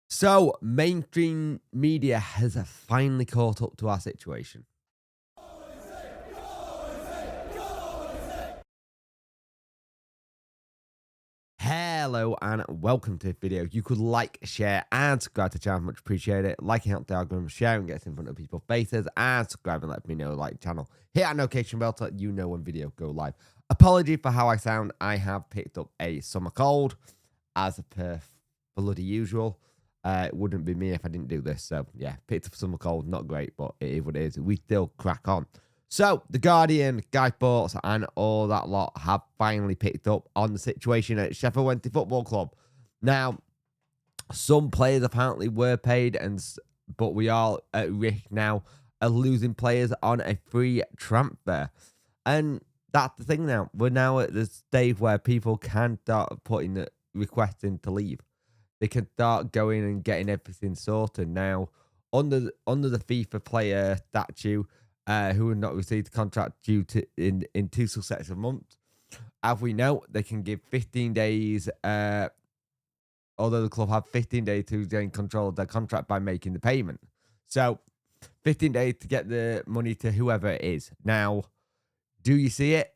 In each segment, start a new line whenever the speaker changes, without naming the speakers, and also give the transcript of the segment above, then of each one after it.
So, mainstream media has finally caught up to our situation. Hello and welcome to this video. You could like, share, and subscribe to the channel. Much appreciate it. Liking helps the algorithm, sharing gets in front of people's faces, and subscribe and let me know like the channel. Hit that notification bell to let you know when video go live. Apology for how I sound. I have picked up a summer cold, as per bloody usual. It wouldn't be me if I didn't do this. So yeah, picked up summer cold. Not great, but it is what it is. We still crack on. So, The Guardian, Guy Fawkes, and all that lot have finally picked up on the situation at Sheffield Wednesday Football Club. Now, some players apparently were paid, but we are at risk now of losing players on a free transfer. And that's the thing now. We're now at the stage where people can start putting the requesting to leave. They can start going and getting everything sorted now under the FIFA player statute. Who have not received the contract due to in 2 successive months. As we know, they can give 15 days, although the club have 15 days to gain control of their contract by making the payment. So, 15 days to get the money to whoever it is. Now, do you see it?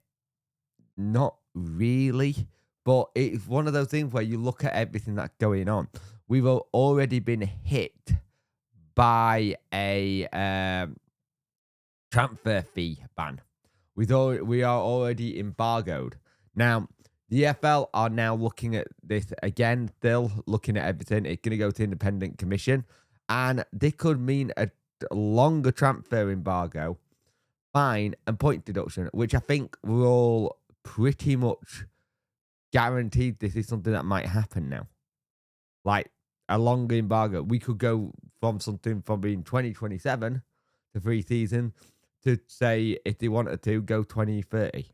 Not really. But it's one of those things where you look at everything that's going on. We've already been hit by a transfer fee ban. We are already embargoed. Now, the EFL are now looking at this again, still looking at everything. It's going to go to independent commission, and this could mean a longer transfer embargo, fine, and point deduction, which I think we're all pretty much guaranteed this is something that might happen now. Like a longer embargo. We could go from something from being 2027 to 3 seasons to say, if they wanted to, go 2030.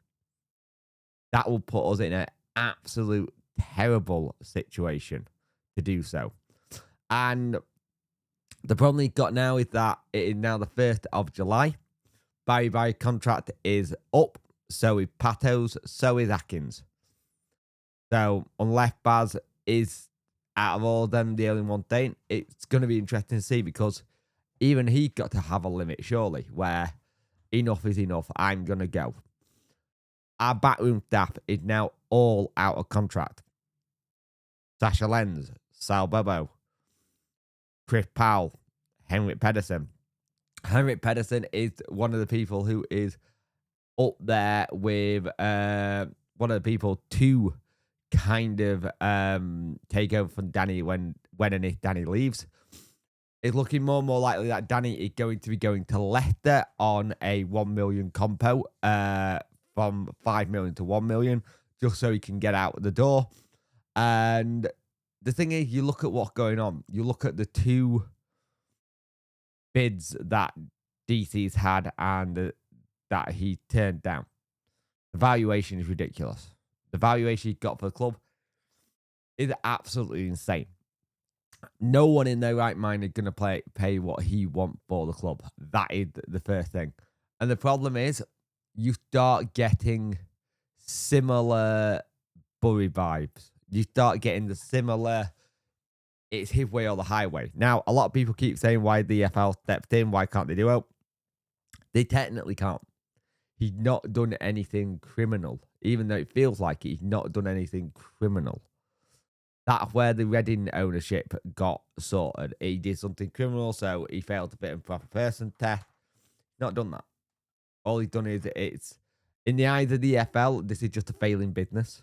That will put us in an absolute terrible situation to do so. And the problem we've got now is that it is now the 1st of July. Barry contract is up. So is Patos. So is Atkins. So unless Baz is, out of all of them, the only one staying, it's going to be interesting to see, because even he got to have a limit, surely, where enough is enough. I'm going to go. Our backroom staff is now all out of contract. Sasha Lenz, Sal Bobo, Chris Powell, Henrik Pedersen. Henrik Pedersen is one of the people who is up there with one of the people to kind of take over from Danny when and if Danny leaves. It's looking more and more likely that Danny is going to be going to Leicester on a 1 million compo, from 5 million to 1 million, just so he can get out the door. And the thing is, you look at what's going on. You look at the 2 bids that DC's had and that he turned down. The valuation is ridiculous. The valuation he got for the club is absolutely insane. No one in their right mind is going to pay what he wants for the club. That is the first thing. And the problem is, you start getting similar Bury vibes. You start getting the similar, it's his way or the highway. Now, a lot of people keep saying, why the EFL stepped in? Why can't they do it? They technically can't. He's not done anything criminal. Even though it feels like it, he's not done anything criminal. That's where the Reading ownership got sorted. He did something criminal, so he failed to fit a proper person test. Not done that. All he's done is, it's in the eyes of the EFL, this is just a failing business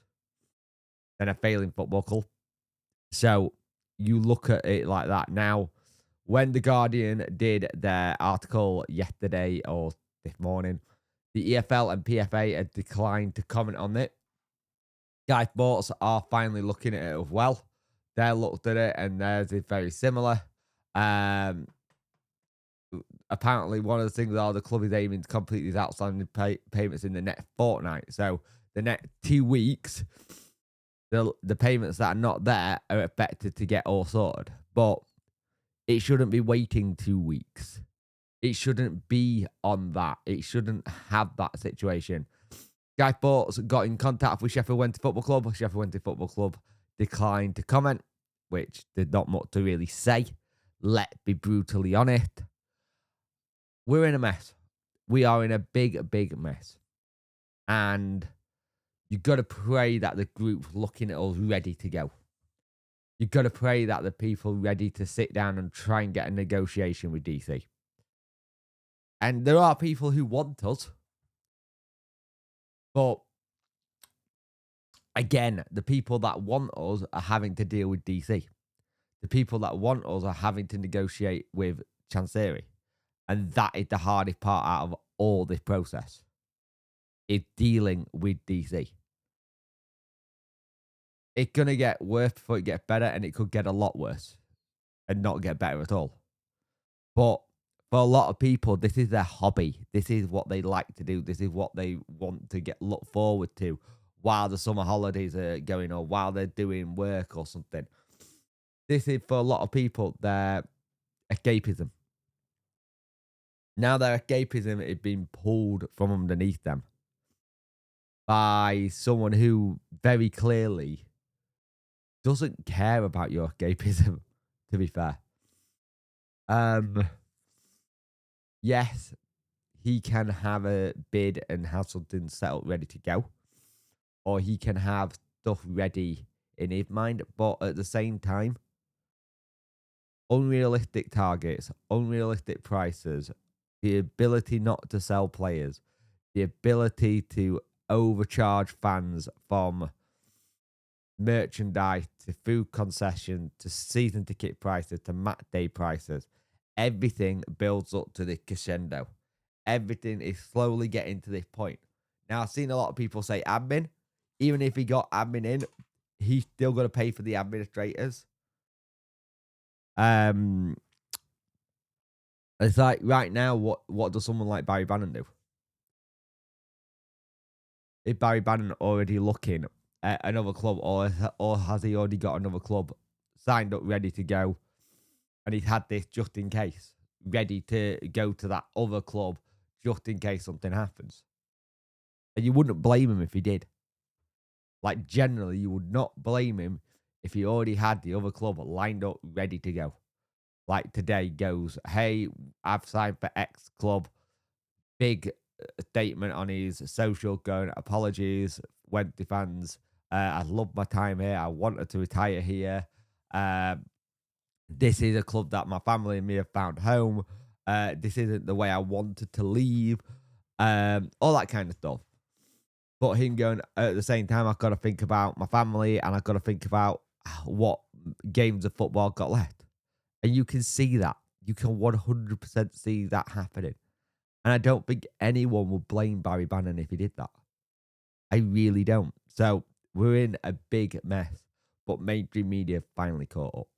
and a failing football club. So you look at it like that. Now, when The Guardian did their article yesterday or this morning, the EFL and PFA had declined to comment on it. Guy Fawkes are finally looking at it as well. They looked at it and theirs is very similar. Apparently, one of the things the club is aiming to complete these outstanding payments in the next fortnight. So the next 2 weeks, the payments that are not there are expected to get all sorted. But it shouldn't be waiting 2 weeks. It shouldn't be on that. It shouldn't have that situation. Guy Fawkes got in contact with Sheffield Wednesday Football Club. Sheffield Wednesday Football Club declined to comment. which there's not much to really say. Let's be brutally honest. We're in a mess. We are in a big, big mess. And you got to pray that the group's looking at us ready to go. You got to pray that the people ready to sit down and try and get a negotiation with DC. And there are people who want us. But again, the people that want us are having to deal with DC. The people that want us are having to negotiate with Chancery. And that is the hardest part out of all this process. It's dealing with DC. It's going to get worse before it gets better, and it could get a lot worse and not get better at all. But for a lot of people, this is their hobby. This is what they like to do. This is what they want to look forward to while the summer holidays are going or while they're doing work or something. This is, for a lot of people, their escapism. Now their escapism is being pulled from underneath them by someone who very clearly doesn't care about your escapism, to be fair. Yes, he can have a bid and have something set up ready to go. Or he can have stuff ready in his mind. But at the same time, unrealistic targets, unrealistic prices, the ability not to sell players, the ability to overcharge fans from merchandise to food concession to season ticket prices to match day prices. Everything builds up to the crescendo. Everything is slowly getting to this point. Now, I've seen a lot of people say admin. Even if he got admin in, he's still going to pay for the administrators. It's like right now, what does someone like Barry Bannon do? Is Barry Bannon already looking at another club, or has he already got another club signed up, ready to go? And he's had this just in case, ready to go to that other club just in case something happens. And you wouldn't blame him if he did. Like, generally, you would not blame him if he already had the other club lined up, ready to go. Like today goes, hey, I've signed for X club. Big statement on his social going, apologies, went to fans. I love my time here. I wanted to retire here. This is a club that my family and me have found home. This isn't the way I wanted to leave. All that kind of stuff. But him going, at the same time, I've got to think about my family and I've got to think about what games of football got left. And you can see that. You can 100% see that happening. And I don't think anyone would blame Barry Bannon if he did that. I really don't. So we're in a big mess. But mainstream media finally caught up.